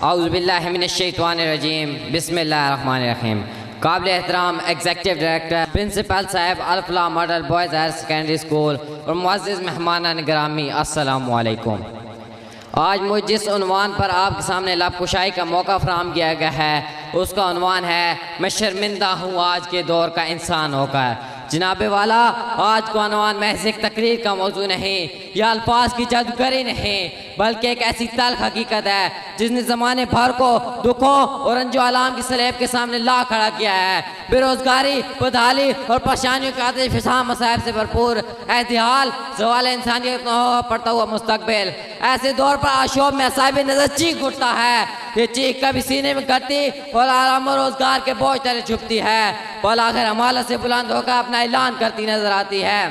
औज़ुबिल्लाहिमिनश्शैतानिर्रजीम बिस्मिल्लाहिर्रहमानिर्रहीम। काबिल एहतराम एग्जीक्यूटिव डायरेक्टर प्रिंसिपल साहब Al-Falah model boys higher secondary school और मुअज़्ज़िज़ मेहमानान गिरामी अस्सलामु अलैकुम। आज मुझे जिस उन्वान पर आपके सामने लबकुशाई का मौका फराहम किया गया है उसका उन्वान है मैं शर्मिंदा हूँ आज के दौर का इंसान होकर। जनाबे वाला, आज का उन्वान महज एक तकरीर का मौजू नहीं या अल्फाज की जादूगरी नहीं बल्कि एक ऐसी तल्ख हकीकत है जिसने ज़माने भर को दुखों और रंजो आलाम की सलेब के सामने ला खड़ा किया है। बेरोज़गारी, बदहाली और परेशानियों के आते फिसा मसाइब से भरपूर एहतिहाल सवाल इंसानियत पड़ता हुआ मुस्तकबिल। ऐसे दौर पर आशोब में साहिब नज़र चीख उठता है। ये चीख कभी सीने में करती और आराम और रोज़गार के बोझ तले छुपती है और आखिर हमालत से बुलंद होकर अपना ऐलान करती नजर आती है।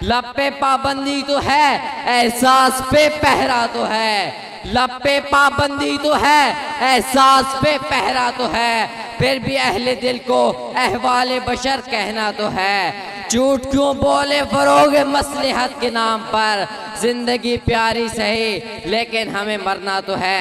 लब पे पाबंदी तो है, एहसास पे पहरा तो है। लब पे पाबंदी तो है, एहसास पे पहरा तो है, फिर भी अहले दिल को अहवाले बशर कहना तो है। झूठ क्यों बोले फरोगे मसलहत के नाम पर, जिंदगी प्यारी सही लेकिन हमें मरना तो है।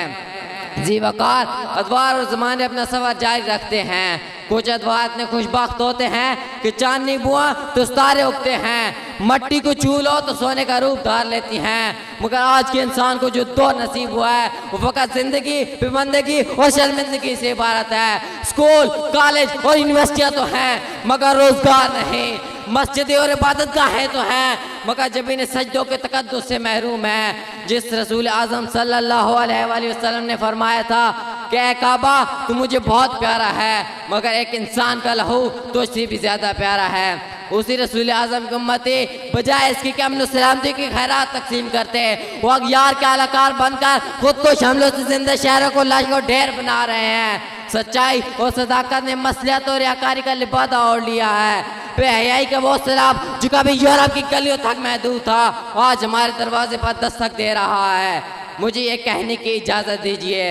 जी वकार अदवार और ज़माने अपना सफ़र जारी रखते हैं। कुछ अदवार इतने खुशबख्त होते हैं कि चांदनी बुआ तो तारे उगते हैं, मट्टी को छू लो तो सोने का रूप धार लेती हैं। मगर आज के इंसान को जो दौर नसीब हुआ है वो फ़कत ज़िंदगी, बेबंदगी और शर्मिंदगी से इबारत है। स्कूल, कॉलेज और यूनिवर्सिटियाँ तो हैं मगर रोज़गार नहीं। मस्जिदें और इबादत गाहें तो हैं मगर जबीन सजदों के तकद्दुस से महरूम है। जिस रसूल आज़म सल्लल्लाहु अलैहि वसल्लम ने फरमाया था कि ऐ काबा तू मुझे बहुत प्यारा है मगर एक इंसान का लहू तो उससे भी ज़्यादा प्यारा है। उसी रसूल आज़म की उम्मती बजाय इसकी कि अमन सलामती की खैरात तकसीम करते वो अगयार के आलाकार बनकर खुद को हमलों से जिंदा शहरों को लाश को ढेर बना रहे हैं। सच्चाई और सदाकत ने मसलियत और रियाकारी का लिबादा ओढ़ लिया है। बेहयाई का वो सैलाब जो कभी यूरोप की गलियों तक महदूद था आज हमारे दरवाजे पर दस्तक दे रहा है। मुझे ये कहने की इजाज़त दीजिए,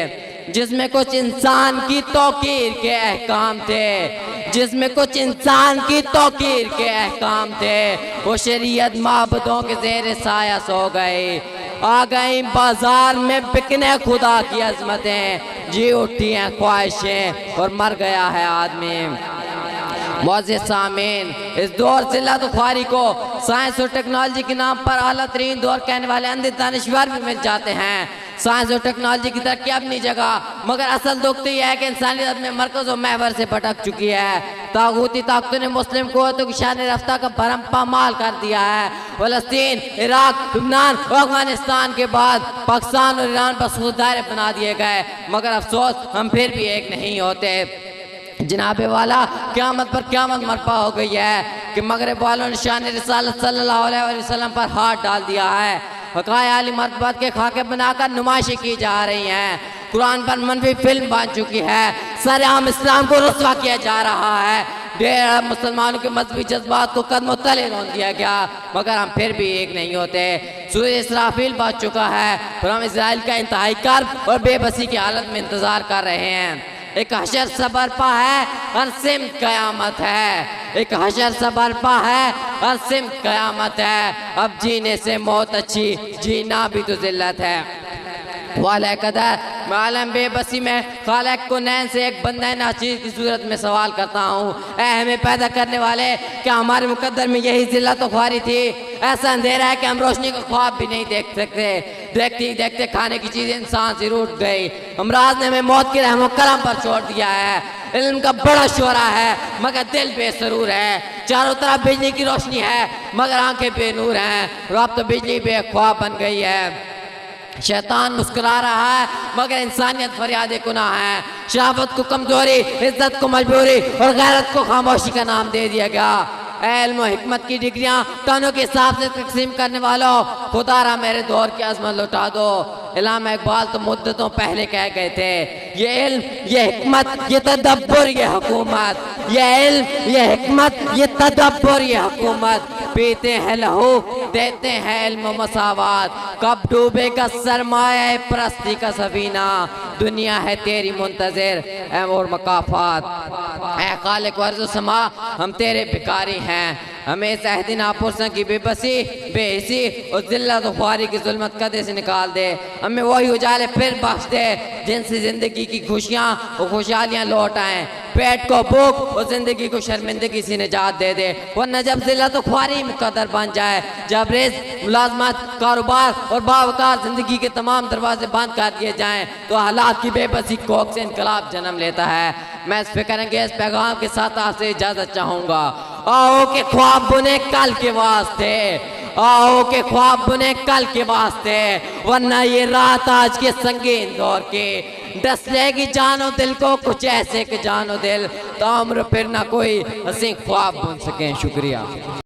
जिसमें कुछ इंसान की तौकीर के अहकाम थे, जिसमें कुछ इंसान की तौकीर के अहकाम थे, वो शरीयत माबूदों के ज़ेर साया सो गए। आ गई बाजार में बिकने खुदा की अजमतें, जी उठी हैं ख्वाहिशें और मर गया है आदमी। मुअज़्ज़िज़ सामीन, इस दौर ज़िल्लत ख्वारी को साइंस और टेक्नोलॉजी के नाम पर आला तरीन दौर कहने वाले अंधे दानिश्वर भी मिल जाते हैं। साइंस और टेक्नोलॉजी की तरक्की अपनी जगह मगर असल दुख तो यह है कि इंसानियत में मरकज़ और महवर से भटक चुकी है। तागूती ताकतों ने मुस्लिम कुव्वतों की शान रफ्ता का भरम पामाल कर दिया है। फ़लस्तीन, इराक, लुबनान और अफगानिस्तान के बाद पाकिस्तान और ईरान पर सूद दायरे बना दिए गए मगर अफसोस हम फिर भी एक नहीं होते। जनाबे वाला, क़यामत पर क़यामत मरपा हो गई है कि मगरिब वालों ने शान रिसालत सल्लल्लाहु अलैहि वसल्लम पर हाथ डाल दिया है। हक़ाए आली मरतबत के खाके बनाकर नुमाइशें की जा रही हैं। कुरान पर मनफी फिल्म बन चुकी है। सरेआम इस्लाम को रुस्वा किया जा रहा है। ढेर मुसलमानों के मजहबी जज्बात को कदमों तले रौंद दिया गया मगर हम फिर भी एक नहीं होते। सूरज इसराफील बच चुका है और हम इजराइल का इंतहाई कर्ब और बेबसी की हालत में इंतज़ार कर रहे हैं। एक हशर सा बरपा है, हर सिम क़यामत है। एक हशर सा बरपा है, हर सिम क़यामत है। अब जीने से मौत अच्छी, जीना भी तो ज़िल्लत है। वाले कदर मैं आलम बेबसी में खालिक को नैन से एक बंदा नाचीज़ की सूरत में सवाल करता हूँ, ऐ हमें पैदा करने वाले, क्या हमारे मुकद्दर में यही ज़िल्लत तो ख्वारी थी? ऐसा अंधेरा है कि हम रोशनी का ख्वाब भी नहीं देख सकते। देखते ही देखते खाने की चीज़ इंसान से रूठ गई। अमराज ने हमें मौत के रहमो करम पर छोड़ दिया है। इल्म का बड़ा शोरा है मगर दिल बेसरूर है। चारों तरफ बिजली की रोशनी है मगर आंखें बेनूर हैं। और अब तो बिजली बेख्वाब बन गई है। शैतान मुस्कुरा रहा है मगर इंसानियत फरियाद गुनाह है। शराफत को कमजोरी, इज्जत को मजबूरी और गैरत को खामोशी का नाम दे दिया गया। इल्म और हिकमत की डिग्रियां टनों के हिसाब से तकसीम करने वालों, खुदारा मेरे दौर की अजमत लौटा दो। इल्लामा इकबाल तो मुद्दतों पहले कह गए थे, ये इल्म, ये हिकमत, ये तदब्बुर, ये हुकूमत, ये इल्म, ये हिकमत, ये तदब्बुर, ये हुकूमत, पीते हैं लहू, देते हैं इल्म मसावात। कब डूबेगा सरमाया परस्ती का सफीना, दुनिया है तेरी मुंतज़िर और मकाफात। ऐ खालिक वर्ज़ समा, हम तेरे भिखारी हैं। हमें इस अहद नापुरसा की बेबसी, बेहिसी और जिल्लत और ख्वारी की जुल्मत कदे से निकाल दे। हमें वही उजाले फिर बख्श दे जिनसे ज़िंदगी की खुशियाँ और खुशहालियाँ लौट आएँ। पेट को भूख और ज़िंदगी को शर्मिंदगी से निजात दे दे, वरना जब जिल्लत और ख्वारी मुकद्दर बन जाए, जब रिज़्क़, मुलाजमत, कारोबार और बावकार ज़िंदगी के तमाम दरवाजे बंद कर दिए जाएँ, तो हालात की बेबसी कोख से इनकलाब जन्म लेता है। मैं इस फिक्र अंगेज़ पैगाम के साथ आपसे इजाज़त चाहूँगा। आओ के ख्वाब बुने कल के वास्ते, आओ के ख्वाब बुने कल के वास्ते, वरना ये रात आज के संगीन दौर के डस लेगी जानो दिल को कुछ ऐसे कि जानो दिल तो उम्र फिर ना कोई हसीन ख्वाब बुन सकें। शुक्रिया।